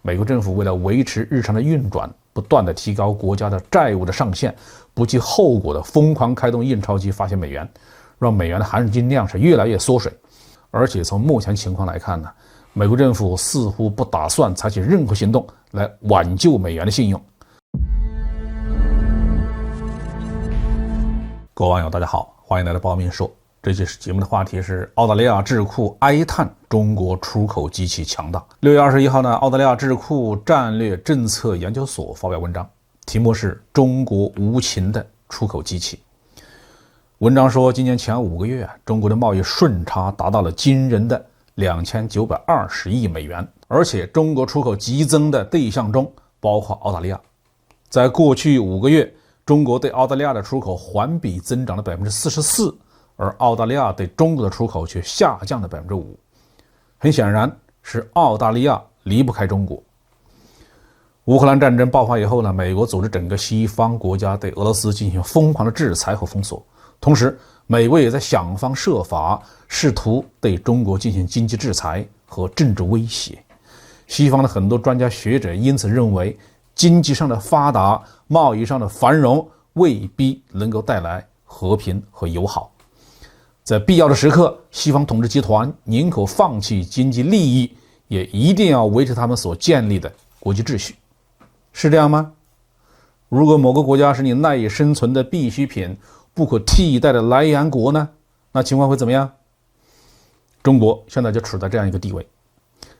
美国政府为了维持日常的运转，不断的提高国家的债务的上限，不计后果的疯狂开动印钞机发行美元，让美元的含水金量是越来越缩水。而且从目前情况来看呢，美国政府似乎不打算采取任何行动来挽救美元的信用。各位网友大家好，欢迎来到包明说。这期节目的话题是澳大利亚智库哀叹中国出口机器强大。6月21号呢，澳大利亚智库战略政策研究所发表文章，题目是中国无情的出口机器。文章说，今年前5个月，中国的贸易顺差达到了惊人的2920亿美元，而且中国出口激增的对象中包括澳大利亚。在过去5个月，中国对澳大利亚的出口环比增长了44%，而澳大利亚对中国的出口却下降了5%。很显然，是澳大利亚离不开中国。乌克兰战争爆发以后呢，美国组织整个西方国家对俄罗斯进行疯狂的制裁和封锁，同时美国也在想方设法试图对中国进行经济制裁和政治威胁。西方的很多专家学者因此认为，经济上的发达、贸易上的繁荣未必能够带来和平和友好。在必要的时刻，西方统治集团宁可放弃经济利益，也一定要维持他们所建立的国际秩序。是这样吗？如果某个国家是你赖以生存的必需品、不可替代的来源国呢？那情况会怎么样？中国现在就处在这样一个地位。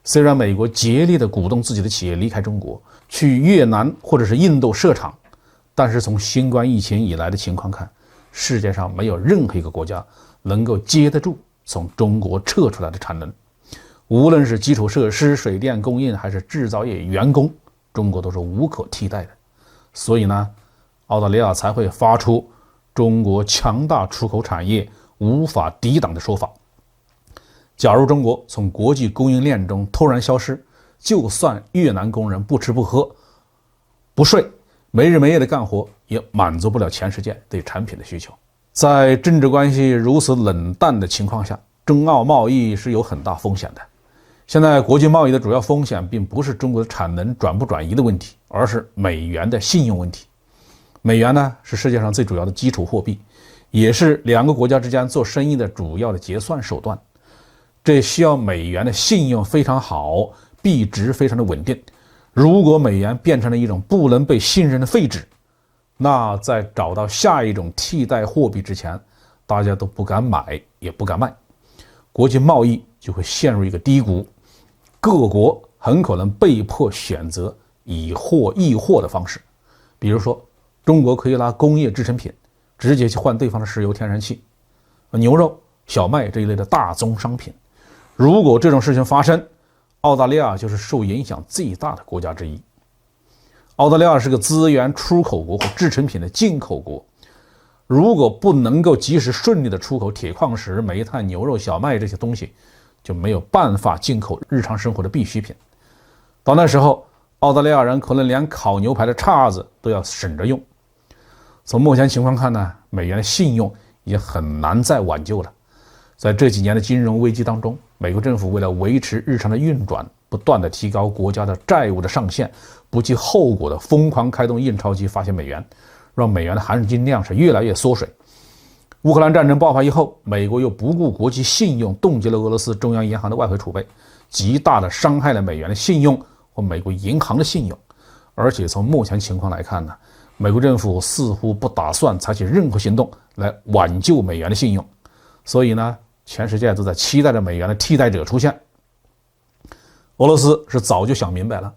虽然美国竭力的鼓动自己的企业离开中国，去越南或者是印度设厂，但是从新冠疫情以来的情况看，世界上没有任何一个国家能够接得住从中国撤出来的产能。无论是基础设施、水电供应，还是制造业员工，中国都是无可替代的。所以呢，澳大利亚才会发出中国强大出口产业无法抵挡的说法。假如中国从国际供应链中突然消失，就算越南工人不吃不喝不睡，没日没夜的干活，也满足不了全世界对产品的需求。在政治关系如此冷淡的情况下，中澳贸易是有很大风险的。现在国际贸易的主要风险并不是中国的产能转不转移的问题，而是美元的信用问题。美元呢，是世界上最主要的基础货币，也是两个国家之间做生意的主要的结算手段。这需要美元的信用非常好，币值非常的稳定。如果美元变成了一种不能被信任的废纸，那在找到下一种替代货币之前，大家都不敢买也不敢卖，国际贸易就会陷入一个低谷，各国很可能被迫选择以货易货的方式。比如说，中国可以拿工业制成品直接去换对方的石油天然气、牛肉、小麦这一类的大宗商品。如果这种事情发生，澳大利亚就是受影响最大的国家之一。澳大利亚是个资源出口国和制成品的进口国，如果不能够及时顺利的出口铁矿石、煤炭、牛肉、小麦这些东西，就没有办法进口日常生活的必需品。到那时候，澳大利亚人可能连烤牛排的叉子都要省着用。从目前情况看呢，美元的信用也很难再挽救了。在这几年的金融危机当中，美国政府为了维持日常的运转，不断的提高国家的债务的上限，不计后果的疯狂开动印钞机发行美元，让美元的含水金量是越来越缩水。乌克兰战争爆发以后，美国又不顾国际信用，冻结了俄罗斯中央银行的外汇储备，极大的伤害了美元的信用和美国银行的信用。而且从目前情况来看呢，美国政府似乎不打算采取任何行动来挽救美元的信用。所以呢，全世界都在期待着美元的替代者出现。俄罗斯是早就想明白了，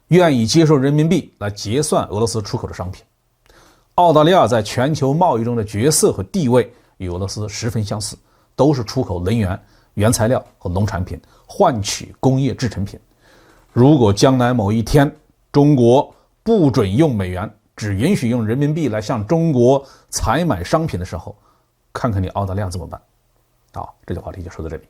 愿意接受人民币来结算俄罗斯出口的商品。澳大利亚在全球贸易中的角色和地位与俄罗斯十分相似，都是出口能源、原材料和农产品，换取工业制成品。如果将来某一天中国不准用美元，只允许用人民币来向中国采买商品的时候，看看你澳大利亚怎么办。好，这个话题就说到这里。